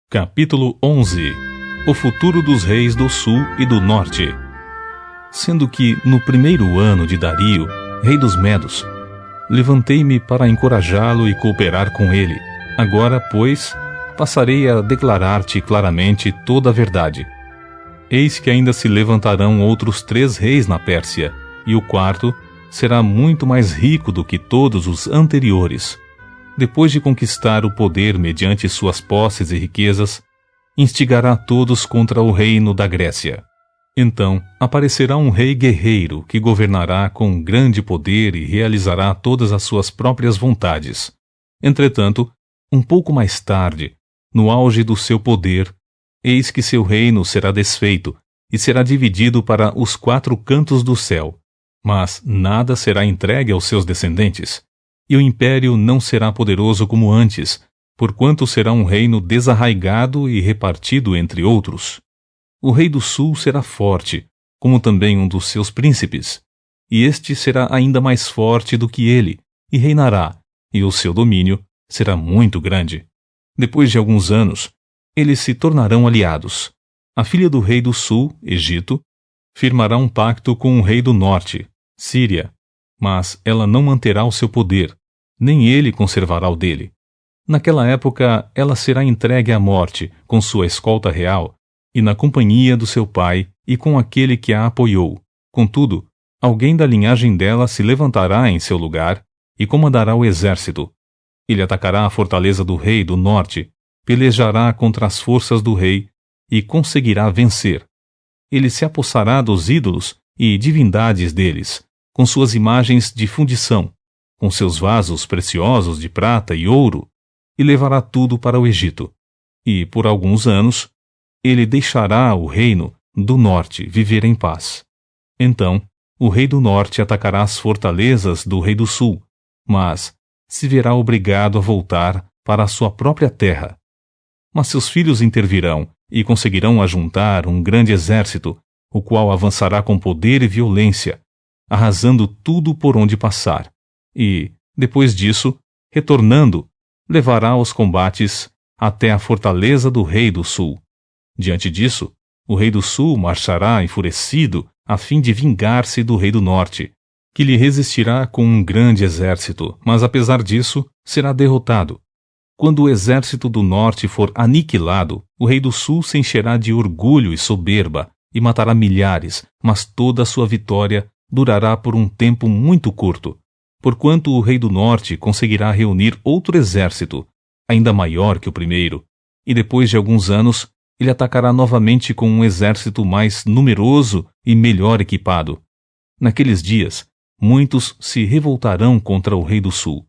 Capítulo 11. O futuro dos reis do sul e do norte. Sendo que, no primeiro ano de Dario, rei dos Medos, levantei-me para encorajá-lo e cooperar com ele. Agora, pois, passarei a declarar-te claramente toda a verdade. Eis que ainda se levantarão outros 3 reis na Pérsia, e o quarto será muito mais rico do que todos os anteriores. Depois de conquistar o poder mediante suas posses e riquezas, instigará todos contra o reino da Grécia. Então aparecerá um rei guerreiro que governará com grande poder e realizará todas as suas próprias vontades. Entretanto, um pouco mais tarde, no auge do seu poder, eis que seu reino será desfeito e será dividido para os 4 cantos do céu, mas nada será entregue aos seus descendentes. E o império não será poderoso como antes, porquanto será um reino desarraigado e repartido entre outros. O rei do sul será forte, como também um dos seus príncipes, e este será ainda mais forte do que ele, e reinará, e o seu domínio será muito grande. Depois de alguns anos, eles se tornarão aliados. A filha do rei do sul, Egito, firmará um pacto com o rei do norte, Síria, mas ela não manterá o seu poder, nem ele conservará o dele. Naquela época, ela será entregue à morte, com sua escolta real, e na companhia do seu pai e com aquele que a apoiou. Contudo, alguém da linhagem dela se levantará em seu lugar e comandará o exército. Ele atacará a fortaleza do rei do norte, pelejará contra as forças do rei e conseguirá vencer. Ele se apossará dos ídolos e divindades deles, com suas imagens de fundição, com seus vasos preciosos de prata e ouro, e levará tudo para o Egito. E, por alguns anos, ele deixará o reino do norte viver em paz. Então, o rei do norte atacará as fortalezas do rei do sul, mas se verá obrigado a voltar para a sua própria terra. Mas seus filhos intervirão e conseguirão ajuntar um grande exército, o qual avançará com poder e violência, arrasando tudo por onde passar. E, depois disso, retornando, levará os combates até a fortaleza do rei do sul. Diante disso, o rei do sul marchará enfurecido a fim de vingar-se do rei do norte, que lhe resistirá com um grande exército, mas apesar disso, será derrotado. Quando o exército do norte for aniquilado, o rei do sul se encherá de orgulho e soberba e matará milhares, mas toda a sua vitória durará por um tempo muito curto, porquanto o rei do norte conseguirá reunir outro exército, ainda maior que o primeiro, e depois de alguns anos, ele atacará novamente com um exército mais numeroso e melhor equipado. Naqueles dias, muitos se revoltarão contra o rei do sul,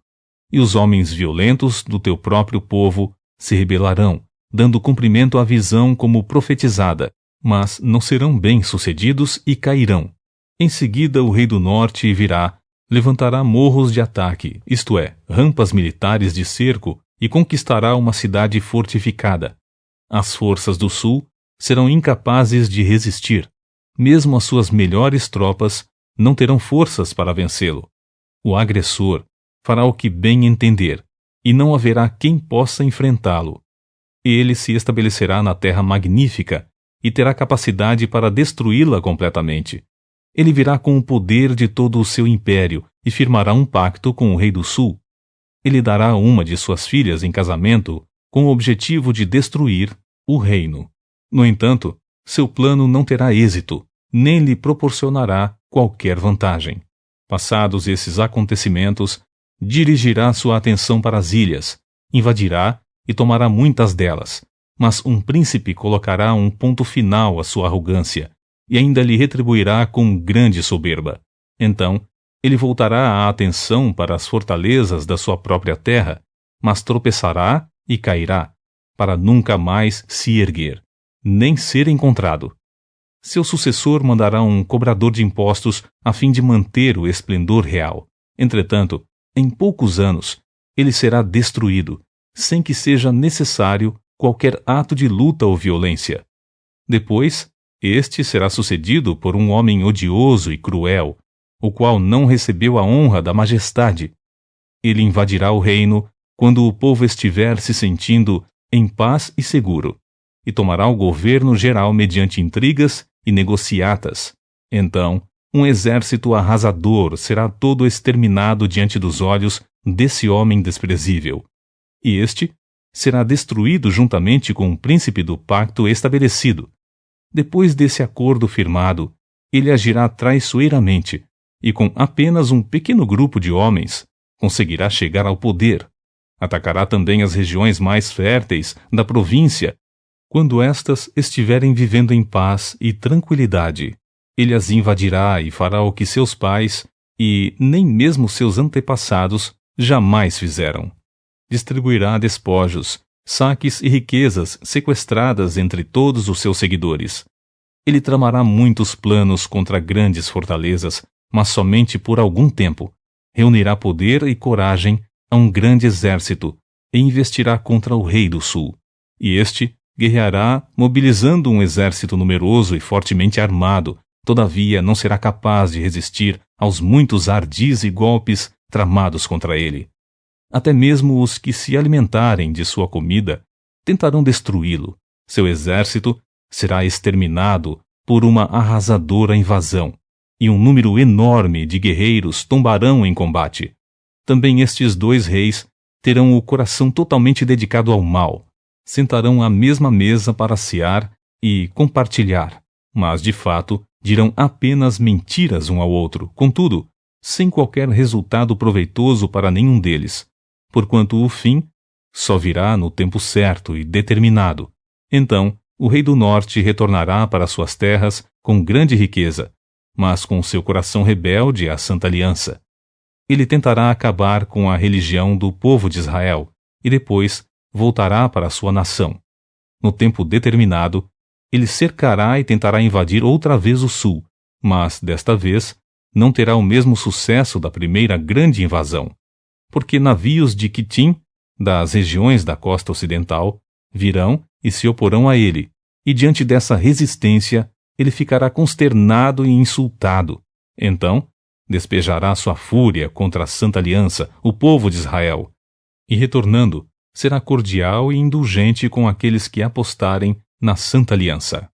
e os homens violentos do teu próprio povo se rebelarão, dando cumprimento à visão como profetizada, mas não serão bem-sucedidos e cairão. Em seguida o rei do norte virá, levantará morros de ataque, isto é, rampas militares de cerco, e conquistará uma cidade fortificada. As forças do sul serão incapazes de resistir. Mesmo as suas melhores tropas não terão forças para vencê-lo. O agressor fará o que bem entender, e não haverá quem possa enfrentá-lo. Ele se estabelecerá na terra magnífica e terá capacidade para destruí-la completamente. Ele virá com o poder de todo o seu império e firmará um pacto com o rei do sul. Ele dará uma de suas filhas em casamento com o objetivo de destruir o reino. No entanto, seu plano não terá êxito, nem lhe proporcionará qualquer vantagem. Passados esses acontecimentos, dirigirá sua atenção para as ilhas, invadirá e tomará muitas delas, mas um príncipe colocará um ponto final à sua arrogância, e ainda lhe retribuirá com grande soberba. Então, ele voltará a atenção para as fortalezas da sua própria terra, mas tropeçará e cairá, para nunca mais se erguer, nem ser encontrado. Seu sucessor mandará um cobrador de impostos a fim de manter o esplendor real. Entretanto, em poucos anos, ele será destruído, sem que seja necessário qualquer ato de luta ou violência. Depois, este será sucedido por um homem odioso e cruel, o qual não recebeu a honra da majestade. Ele invadirá o reino quando o povo estiver se sentindo em paz e seguro, e tomará o governo geral mediante intrigas e negociatas. Então, um exército arrasador será todo exterminado diante dos olhos desse homem desprezível, e este será destruído juntamente com o príncipe do pacto estabelecido. Depois desse acordo firmado, ele agirá traiçoeiramente, e com apenas um pequeno grupo de homens, conseguirá chegar ao poder. Atacará também as regiões mais férteis da província, quando estas estiverem vivendo em paz e tranquilidade. Ele as invadirá e fará o que seus pais, e nem mesmo seus antepassados, jamais fizeram. Distribuirá despojos, saques e riquezas sequestradas entre todos os seus seguidores. Ele tramará muitos planos contra grandes fortalezas, mas somente por algum tempo. Reunirá poder e coragem a um grande exército e investirá contra o rei do sul. E este guerreará, mobilizando um exército numeroso e fortemente armado. Todavia não será capaz de resistir aos muitos ardis e golpes tramados contra ele. Até mesmo os que se alimentarem de sua comida tentarão destruí-lo. Seu exército será exterminado por uma arrasadora invasão, e um número enorme de guerreiros tombarão em combate. Também estes dois reis terão o coração totalmente dedicado ao mal. Sentarão à mesma mesa para cear e compartilhar, mas de fato dirão apenas mentiras um ao outro, contudo, sem qualquer resultado proveitoso para nenhum deles, porquanto o fim só virá no tempo certo e determinado. Então, o rei do norte retornará para suas terras com grande riqueza, mas com seu coração rebelde à Santa Aliança. Ele tentará acabar com a religião do povo de Israel e depois voltará para sua nação. No tempo determinado, ele cercará e tentará invadir outra vez o sul, mas, desta vez, não terá o mesmo sucesso da primeira grande invasão, porque navios de Quitim, das regiões da costa ocidental, virão e se oporão a ele, e diante dessa resistência, ele ficará consternado e insultado. Então, despejará sua fúria contra a Santa Aliança, o povo de Israel, e retornando, será cordial e indulgente com aqueles que apostarem na Santa Aliança.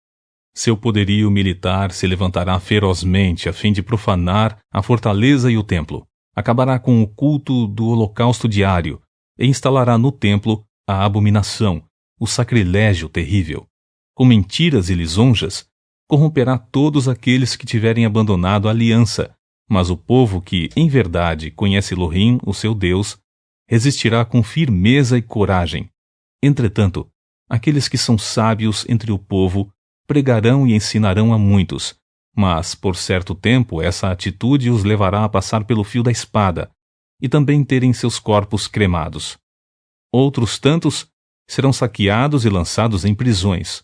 Seu poderio militar se levantará ferozmente a fim de profanar a fortaleza e o templo. Acabará com o culto do holocausto diário e instalará no templo a abominação, o sacrilégio terrível. Com mentiras e lisonjas, corromperá todos aqueles que tiverem abandonado a aliança, mas o povo que, em verdade, conhece Elohim, o seu Deus, resistirá com firmeza e coragem. Entretanto, aqueles que são sábios entre o povo pregarão e ensinarão a muitos, mas por certo tempo essa atitude os levará a passar pelo fio da espada e também terem seus corpos cremados. Outros tantos serão saqueados e lançados em prisões.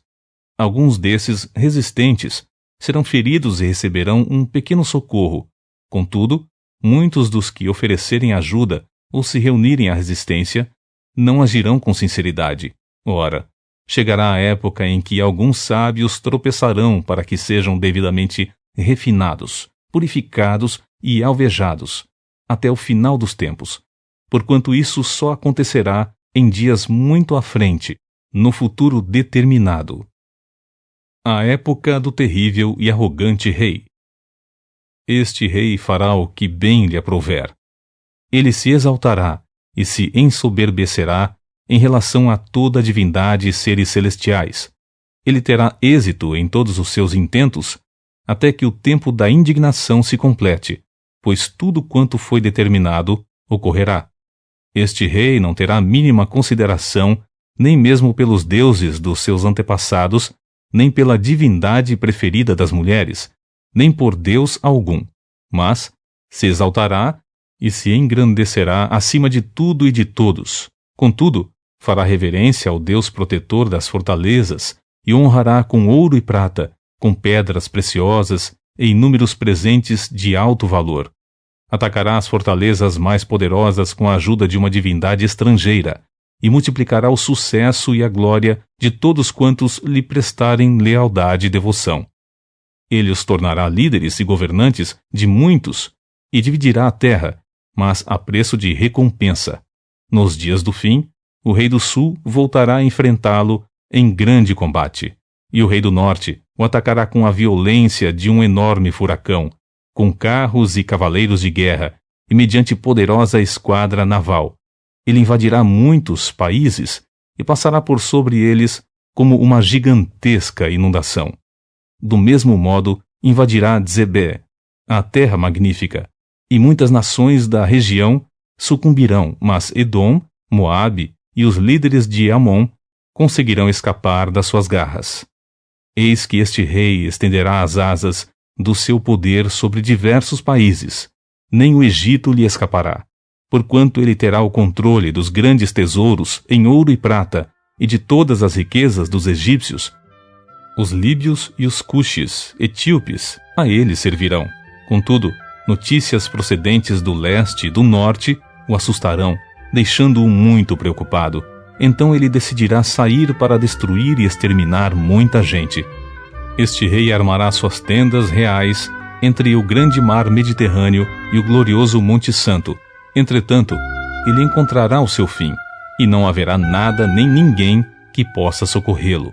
Alguns desses resistentes serão feridos e receberão um pequeno socorro. Contudo, muitos dos que oferecerem ajuda ou se reunirem à resistência não agirão com sinceridade. Ora, chegará a época em que alguns sábios tropeçarão para que sejam devidamente refinados, purificados e alvejados, até o final dos tempos, porquanto isso só acontecerá em dias muito à frente, no futuro determinado. A época do terrível e arrogante rei. Este rei fará o que bem lhe aprouver. Ele se exaltará e se ensoberbecerá em relação a toda a divindade e seres celestiais. Ele terá êxito em todos os seus intentos, até que o tempo da indignação se complete, pois tudo quanto foi determinado ocorrerá. Este rei não terá mínima consideração, nem mesmo pelos deuses dos seus antepassados, nem pela divindade preferida das mulheres, nem por Deus algum, mas se exaltará e se engrandecerá acima de tudo e de todos. Contudo, fará reverência ao Deus protetor das fortalezas e honrará com ouro e prata, com pedras preciosas e inúmeros presentes de alto valor. Atacará as fortalezas mais poderosas com a ajuda de uma divindade estrangeira e multiplicará o sucesso e a glória de todos quantos lhe prestarem lealdade e devoção. Ele os tornará líderes e governantes de muitos e dividirá a terra, mas a preço de recompensa. Nos dias do fim, o rei do sul voltará a enfrentá-lo em grande combate, e o rei do norte o atacará com a violência de um enorme furacão, com carros e cavaleiros de guerra, e mediante poderosa esquadra naval. Ele invadirá muitos países e passará por sobre eles como uma gigantesca inundação. Do mesmo modo, invadirá Dzebé, a terra magnífica, e muitas nações da região sucumbirão, mas Edom, Moabe e os líderes de Amon conseguirão escapar das suas garras. Eis que este rei estenderá as asas do seu poder sobre diversos países. Nem o Egito lhe escapará, porquanto ele terá o controle dos grandes tesouros em ouro e prata e de todas as riquezas dos egípcios. Os líbios e os cuxes, etíopes, a ele servirão. Contudo, notícias procedentes do leste e do norte o assustarão, deixando-o muito preocupado. Então ele decidirá sair para destruir e exterminar muita gente. Este rei armará suas tendas reais entre o grande mar Mediterrâneo e o glorioso Monte Santo. Entretanto, ele encontrará o seu fim, e não haverá nada nem ninguém que possa socorrê-lo.